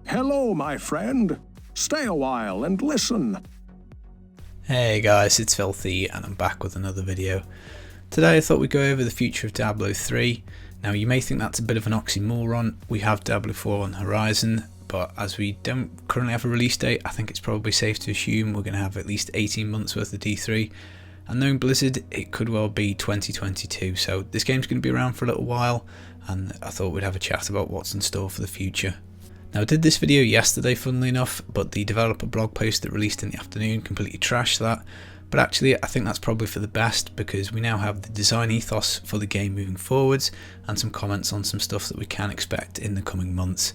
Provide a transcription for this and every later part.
Hello, my friend. Stay a while and listen. Hey guys, it's Filthy and I'm back with another video. Today I thought we'd go over the future of Diablo 3. Now you may think that's a bit of an oxymoron. We have Diablo 4 on the horizon, but as we don't currently have a release date, I think it's probably safe to assume we're going to have at least 18 months worth of D3. And knowing Blizzard, it could well be 2022, so this game's going to be around for a little while, and I thought we'd have a chat about what's in store for the future. Now I did this video yesterday funnily enough, but the developer blog post that released in the afternoon completely trashed that. But actually I think that's probably for the best, because we now have the design ethos for the game moving forwards and some comments on some stuff that we can expect in the coming months.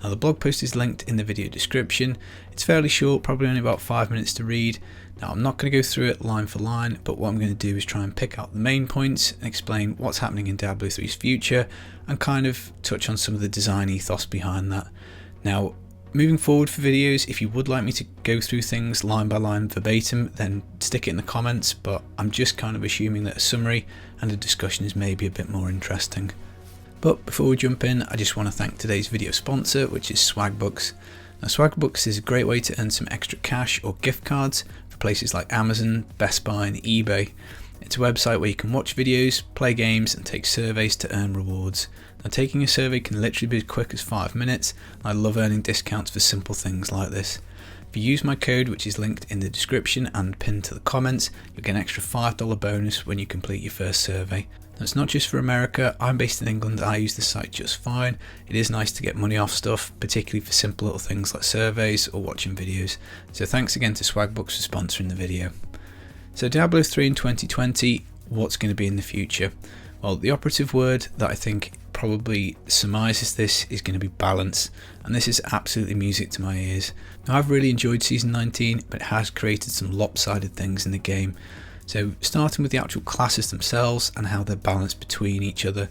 Now the blog post is linked in the video description. It's fairly short, probably only about 5 minutes to read. Now I'm not going to go through it line for line, but what I'm going to do is try and pick out the main points and explain what's happening in Diablo 3's future and kind of touch on some of the design ethos behind that. Now moving forward for videos, if you would like me to go through things line by line verbatim, then stick it in the comments, but I'm just kind of assuming that a summary and a discussion is maybe a bit more interesting. But before we jump in, I just want to thank today's video sponsor, which is Swagbooks. Now Swagbooks is a great way to earn some extra cash or gift cards for places like Amazon, Best Buy and eBay. It's a website where you can watch videos, play games and take surveys to earn rewards. Now taking a survey can literally be as quick as 5 minutes, and I love earning discounts for simple things like this. If you use my code, which is linked in the description and pinned to the comments, you'll get an extra $5 bonus when you complete your first survey. Now it's not just for America. I'm based in England, I use the site just fine. It is nice to get money off stuff, particularly for simple little things like surveys or watching videos. So thanks again to Swagbooks for sponsoring the video. So Diablo 3 in 2020, what's going to be in the future? Well, the operative word that I think probably surmises this is going to be balance, and this is absolutely music to my ears. Now I've really enjoyed Season 19, but it has created some lopsided things in the game. So starting with the actual classes themselves and how they're balanced between each other.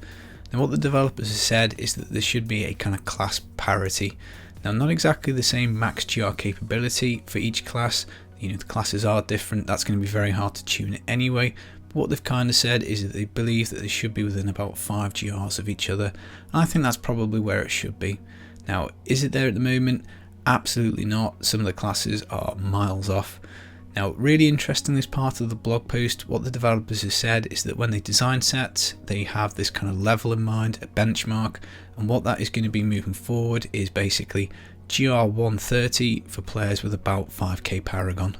Now what the developers have said is that there should be a kind of class parity. Now not exactly the same max GR capability for each class. The classes are different, that's going to be very hard to tune anyway. But what they've kind of said is that they believe that they should be within about 5 GRs of each other, and I think that's probably where it should be. Now, is it there at the moment? Absolutely not. Some of the classes are miles off. Now, really interesting, this part of the blog post, what the developers have said is that when they design sets, they have this kind of level in mind, a benchmark, and what that is going to be moving forward is basically GR 130 for players with about 5k Paragon.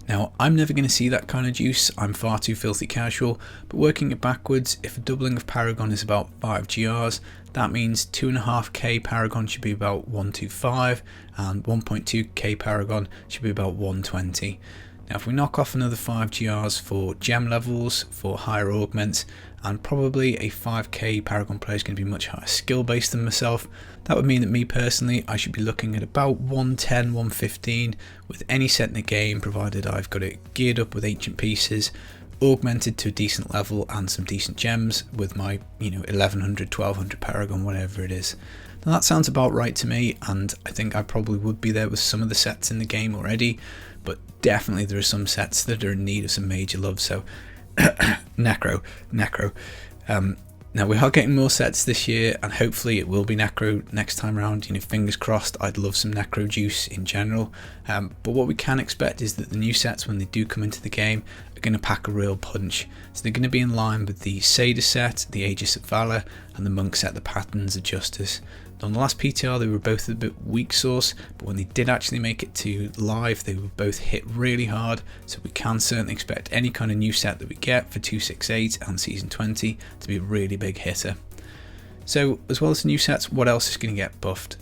Now I'm never going to see that kind of juice, I'm far too filthy casual, but working it backwards, if a doubling of Paragon is about 5 GRs, that means 2.5k Paragon should be about 125 and 1.2k Paragon should be about 120. Now if we knock off another 5 GRs for gem levels, for higher augments, and probably a 5k Paragon player is going to be much higher skill based than myself, that would mean that me personally, I should be looking at about 110, 115 with any set in the game, provided I've got it geared up with ancient pieces, augmented to a decent level and some decent gems with my 1100, 1200 Paragon, whatever it is. Now that sounds about right to me, and I think I probably would be there with some of the sets in the game already, but definitely there are some sets that are in need of some major love, so Necro. Now we are getting more sets this year, and hopefully it will be Necro next time around. Fingers crossed. I'd love some Necro juice in general, but what we can expect is that the new sets, when they do come into the game, are going to pack a real punch. So they're going to be in line with the Seder set, the Aegis of Valor, and the Monk set, the Patterns of Justice. On the last PTR they were both a bit weak sauce, but when they did actually make it to live they were both hit really hard, so we can certainly expect any kind of new set that we get for 268 and Season 20 to be a really big hitter. So as well as the new sets, what else is going to get buffed?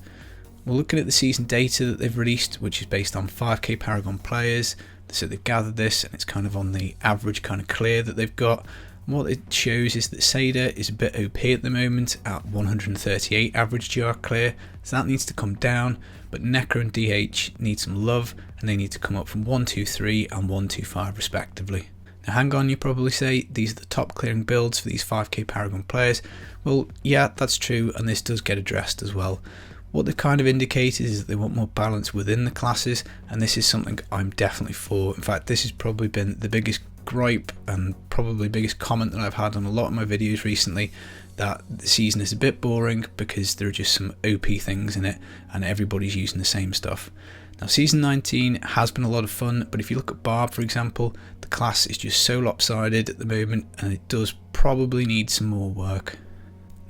We're looking at the season data that they've released, which is based on 5k Paragon players, so they've gathered this and it's kind of on the average kind of clear that they've got. What it shows is that Seder is a bit OP at the moment at 138 average GR clear, so that needs to come down, but Necro and DH need some love and they need to come up from 123 and 125 respectively. Now hang on, you probably say, these are the top clearing builds for these 5k Paragon players. Well yeah, that's true, and this does get addressed as well. What they've kind of indicated is that they want more balance within the classes, and this is something I'm definitely for. In fact, this has probably been the biggest gripe and probably biggest comment that I've had on a lot of my videos recently, that the season is a bit boring because there are just some OP things in it and everybody's using the same stuff. Now Season 19 has been a lot of fun, but if you look at Barb for example, the class is just so lopsided at the moment and it does probably need some more work.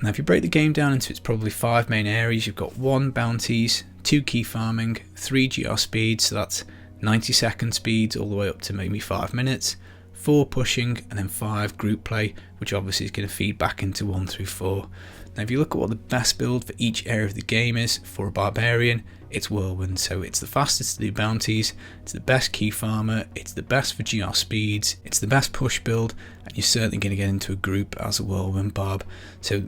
Now if you break the game down into its probably 5 main areas, you've got 1 bounties, 2 key farming, 3 GR speeds, so that's 90-second speeds all the way up to maybe 5 minutes, 4 pushing, and then 5 group play, which obviously is going to feed back into 1 through 4. Now if you look at what the best build for each area of the game is for a barbarian, it's Whirlwind. So it's the fastest to do bounties, it's the best key farmer, it's the best for GR speeds, it's the best push build, and you're certainly going to get into a group as a Whirlwind barb. So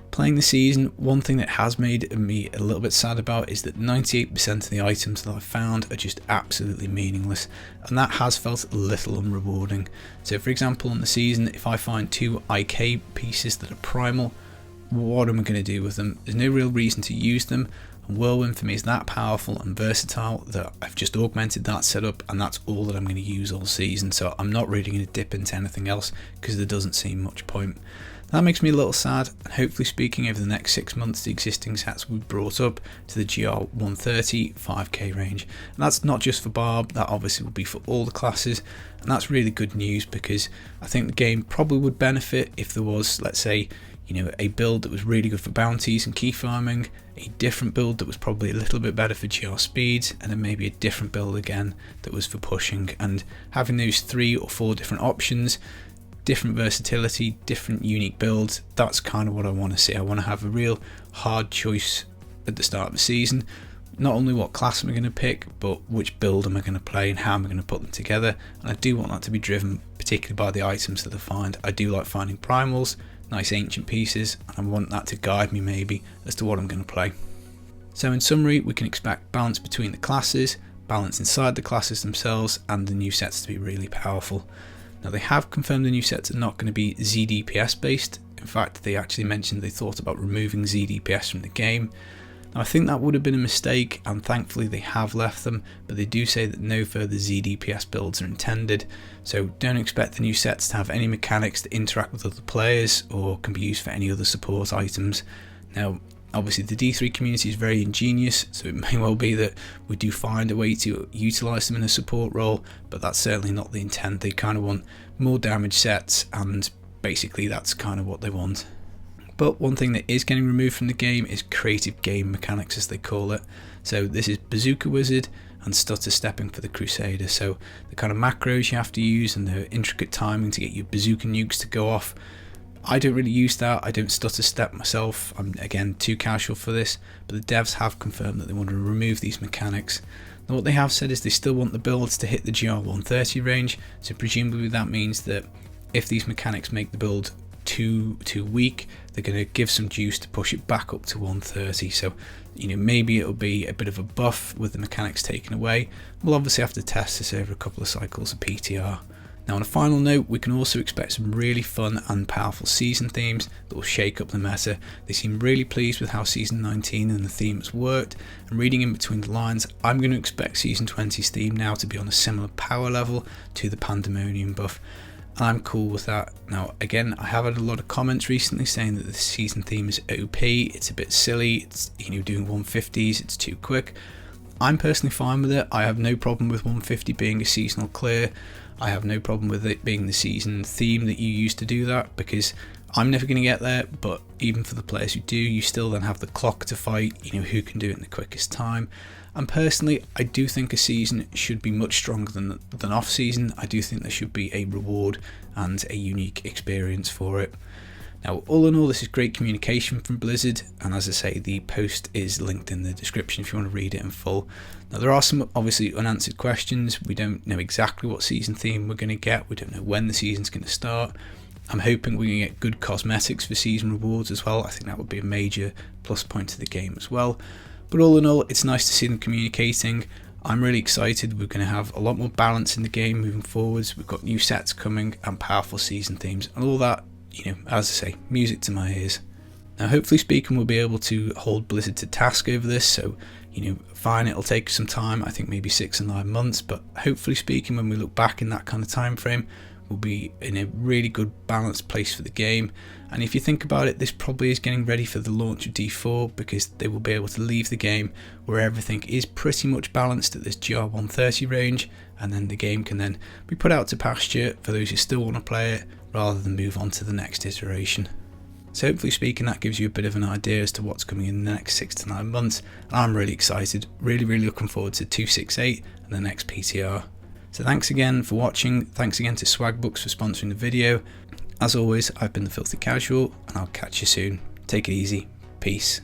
playing the season, one thing that has made me a little bit sad about is that 98% of the items that I've found are just absolutely meaningless, and that has felt a little unrewarding. So for example on the season, if I find 2 IK pieces that are primal, what am I going to do with them? There's no real reason to use them, and Whirlwind for me is that powerful and versatile that I've just augmented that setup, and that's all that I'm going to use all season, so I'm not really going to dip into anything else because there doesn't seem much point. That makes me a little sad, and hopefully speaking over the next 6 months the existing sets will be brought up to the GR 130 5k range, and that's not just for Barb, that obviously will be for all the classes, and that's really good news because I think the game probably would benefit if there was, let's say, a build that was really good for bounties and key farming, a different build that was probably a little bit better for GR speeds, and then maybe a different build again that was for pushing, and having those 3 or 4 different options, different versatility, different unique builds, that's kind of what I want to see. I want to have a real hard choice at the start of the season, not only what class am I going to pick, but which build am I going to play and how am I going to put them together, and I do want that to be driven particularly by the items that I find. I do like finding primals, nice ancient pieces, and I want that to guide me maybe as to what I'm going to play. So in summary, we can expect balance between the classes, balance inside the classes themselves, and the new sets to be really powerful. Now they have confirmed the new sets are not going to be ZDPS based. In fact, they actually mentioned they thought about removing ZDPS from the game. Now I think that would have been a mistake, and thankfully they have left them, but they do say that no further ZDPS builds are intended, so don't expect the new sets to have any mechanics to interact with other players or can be used for any other support items. Now obviously the D3 community is very ingenious, so it may well be that we do find a way to utilise them in a support role, but that's certainly not the intent. They kind of want more damage sets, and basically that's kind of what they want. But one thing that is getting removed from the game is creative game mechanics, as they call it. So this is Bazooka Wizard and Stutter Stepping for the Crusader. So the kind of macros you have to use and the intricate timing to get your bazooka nukes to go off. I don't really use that. I don't stutter step myself. I'm again too casual for this, but the devs have confirmed that they want to remove these mechanics. Now what they have said is they still want the builds to hit the GR 130 range, so presumably that means that if these mechanics make the build too weak, they're going to give some juice to push it back up to 130. So maybe it'll be a bit of a buff with the mechanics taken away. We'll obviously have to test this over a couple of cycles of PTR. Now on a final note, we can also expect some really fun and powerful season themes that will shake up the meta. They seem really pleased with how season 19 and the themes worked, and reading in between the lines, I'm going to expect season 20's theme now to be on a similar power level to the Pandemonium buff. I'm cool with that. Now again, I have had a lot of comments recently saying that the season theme is OP, it's a bit silly, it's doing 150s, it's too quick. I'm personally fine with it. I have no problem with 150 being a seasonal clear. I have no problem with it being the season theme that you use to do that, because I'm never going to get there, but even for the players who do, you still then have the clock to fight, who can do it in the quickest time. And personally, I do think a season should be much stronger than off season. I do think there should be a reward and a unique experience for it. Now, all in all, this is great communication from Blizzard, and as I say, the post is linked in the description if you want to read it in full. Now, there are some obviously unanswered questions. We don't know exactly what season theme we're going to get. We don't know when the season's going to start. I'm hoping we can get good cosmetics for season rewards as well. I think that would be a major plus point to the game as well. But all in all, it's nice to see them communicating. I'm really excited. We're going to have a lot more balance in the game moving forwards. We've got new sets coming and powerful season themes and all that, as I say, music to my ears. Now, hopefully speaking, we'll be able to hold Blizzard to task over this. So, fine, it'll take some time. I think maybe 6 and 9 months. But hopefully speaking, when we look back in that kind of time frame, will be in a really good balanced place for the game. And if you think about it, this probably is getting ready for the launch of D4, because they will be able to leave the game where everything is pretty much balanced at this GR130 range, and then the game can then be put out to pasture for those who still want to play it, rather than move on to the next iteration. So hopefully speaking, that gives you a bit of an idea as to what's coming in the next 6 to 9 months. And I'm really excited, really looking forward to 268 and the next PTR. So thanks again for watching, thanks again to Swagbooks for sponsoring the video. As always, I've been the Filthy Casual, and I'll catch you soon. Take it easy, peace.